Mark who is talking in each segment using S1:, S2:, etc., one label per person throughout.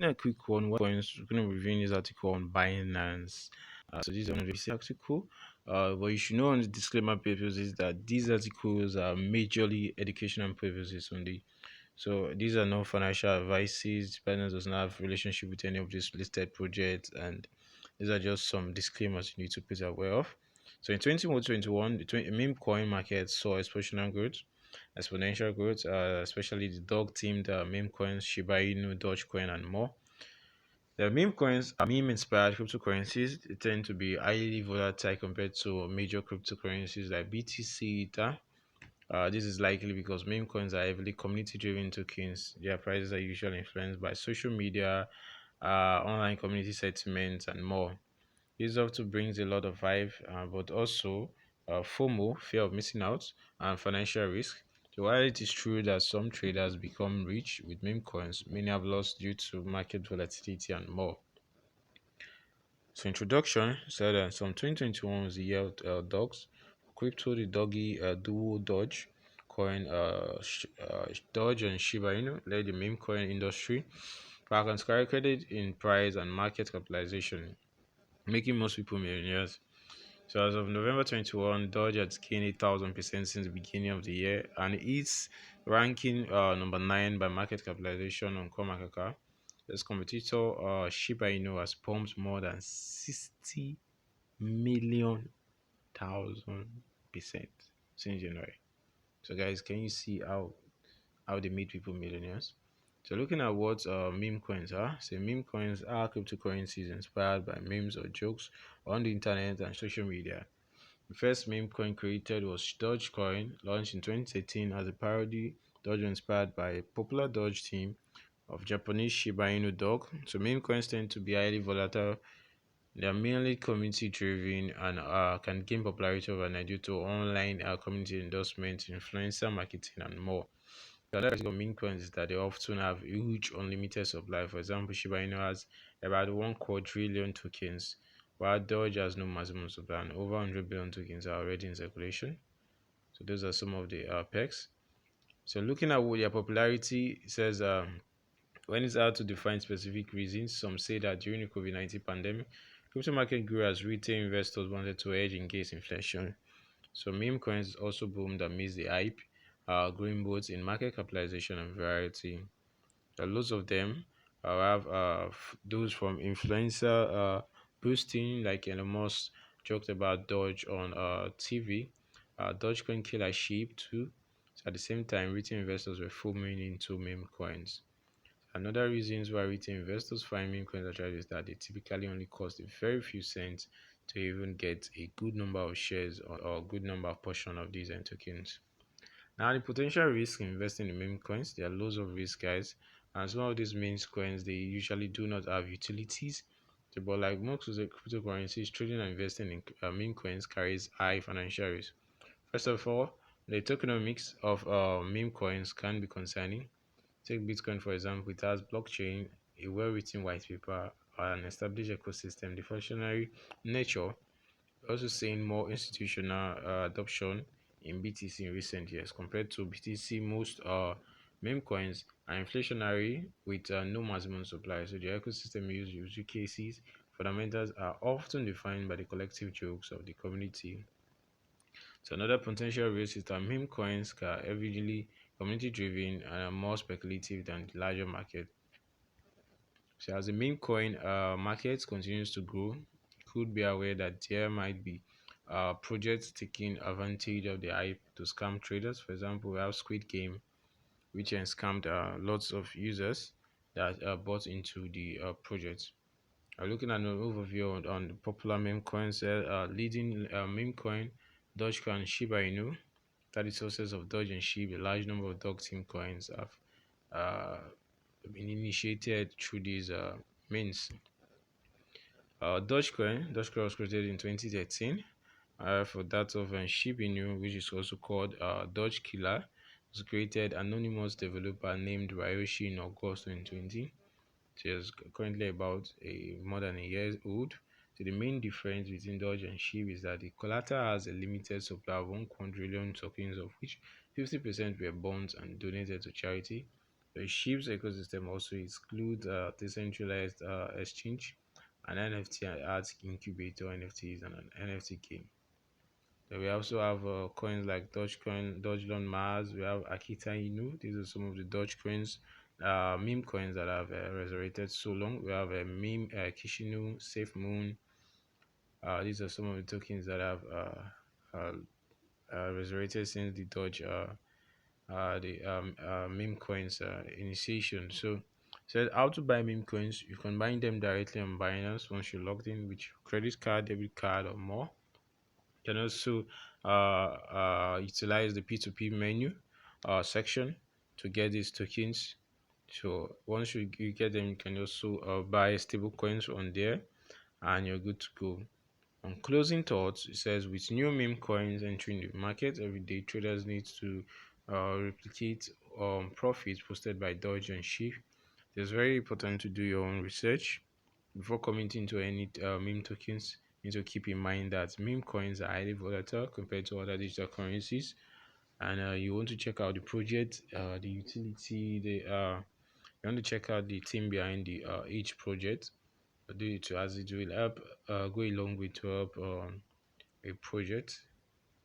S1: A quick one. What coins we're going to be reviewing this article on Binance. So this is one of the article. What you should know on the disclaimer papers is that these articles are majorly educational purposes only. So these are not financial advices. Binance does not have relationship with any of these listed projects, and these are just some disclaimers you need to be aware of. So in 2021, the meme coin market saw exponential growth, especially the dog themed meme coins, Shiba Inu, Dogecoin, and more. The meme coins are meme inspired cryptocurrencies. They tend to be highly volatile compared to major cryptocurrencies like BTC, Ether. This is likely because meme coins are heavily community driven tokens. Their prices are usually influenced by social media, online community sentiments, and more. This often brings a lot of vibe, but also FOMO, fear of missing out, and financial risk. So while it is true that some traders become rich with meme coins, many have lost due to market volatility and more. So introduction said some 2021 was the year of Dogs, crypto, the doggy duo Doge coin, Doge and Shiba Inu led the meme coin industry, back and skyrocketed in price and market capitalization, making most people millionaires. So as of November 21, Doge has gained 1,000% since the beginning of the year, and it's ranking number 9 by market capitalization on CoinMarketCap. Its competitor Shiba Inu has pumped more than 60 million thousand percent since January. So guys, can you see how they made people millionaires? So looking at what meme coins are, so meme coins are cryptocurrencies inspired by memes or jokes on the internet and social media. The first meme coin created was Dogecoin, launched in 2013 as a parody Doge inspired by a popular Doge team of Japanese Shiba Inu dog. So meme coins tend to be highly volatile. They are mainly community driven and can gain popularity overnight due to online community endorsement, influencer marketing, and more. The other aspect of meme coins is that they often have huge unlimited supply. For example, Shiba Inu has about 1 quadrillion tokens, while Doge has no maximum supply and over 100 billion tokens are already in circulation. So those are some of the perks. So looking at their popularity, it says when it's hard to define specific reasons, some say that during the COVID-19 pandemic, crypto market grew as retail investors wanted to hedge against inflation. So meme coins also boomed amidst the hype, growing both in market capitalization and variety. There are lots of them. I have those from influencer boosting, like Elon Musk joked about Doge on TV. Dogecoin kill like sheep too. So at the same time, retail investors were fully into meme coins. Another reasons why retail investors find meme coins attractive is that they typically only cost a very few cents to even get a good number of shares or a good number of portion of these tokens. Now, the potential risk in investing in meme coins, there are loads of risk, guys. And some of these meme coins, they usually do not have utilities. So, but like most of the cryptocurrencies, trading and investing in meme coins carries high financial risk. First of all, the tokenomics of meme coins can be concerning. Take Bitcoin for example, it has blockchain, a well-written white paper, an established ecosystem, deflationary nature. Also seeing more institutional adoption in BTC in recent years compared to BTC. Most meme coins are inflationary with no maximum supply, so the ecosystem use cases fundamentals are often defined by the collective jokes of the community. So another potential risk is that meme coins are heavily community driven and are more speculative than the larger market. So as the meme coin market continues to grow, you could be aware that there might be projects taking advantage of the hype to scam traders. For example, we have Squid Game, which has scammed lots of users that bought into the project. Looking at an overview on the popular meme coins, leading meme coin, Dogecoin, and Shiba Inu, that is sources of Doge and Shiba. A large number of dog team coins have uh, been initiated through these means. Dogecoin was created in 2013 for that of Shiba Inu, which is also called Doge Killer, was created anonymous developer named Ryoshi in August 2020. She is currently about more than a year old. So the main difference between Doge and SHIB is that the collateral has a limited supply of 1 quadrillion tokens, of which 50% were bonds and donated to charity. The SHIB's ecosystem also includes decentralized exchange, an NFT art incubator, NFTs, and an NFT game. Then we also have coins like Dogecoin, Dogelon Mars. We have Akita Inu. These are some of the Doge coins, meme coins that have resurrected so long. We have a meme Kishinu, Safe Moon. These are some of the tokens that have resurrected since the Doge the meme coins initiation. So how to buy meme coins? You can buy them directly on Binance once you're logged in with your credit card, debit card, or more. You can also utilize the P2P menu section to get these tokens. So once you get them, you can also buy stable coins on there, and you're good to go. On closing thoughts, it says with new meme coins entering the market every day, traders need to replicate profits posted by Doge and Shift. It's very important to do your own research before committing to any meme tokens. You need to keep in mind that meme coins are highly volatile compared to other digital currencies, and you want to check out the project, the utility, you want to check out the team behind the each project. Do it to as it will help go a long way to help a project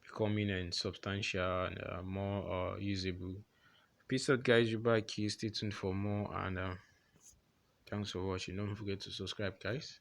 S1: becoming substantial and more usable. Peace out, guys. You're back here. Stay tuned for more, and thanks for watching. Don't forget to subscribe, guys.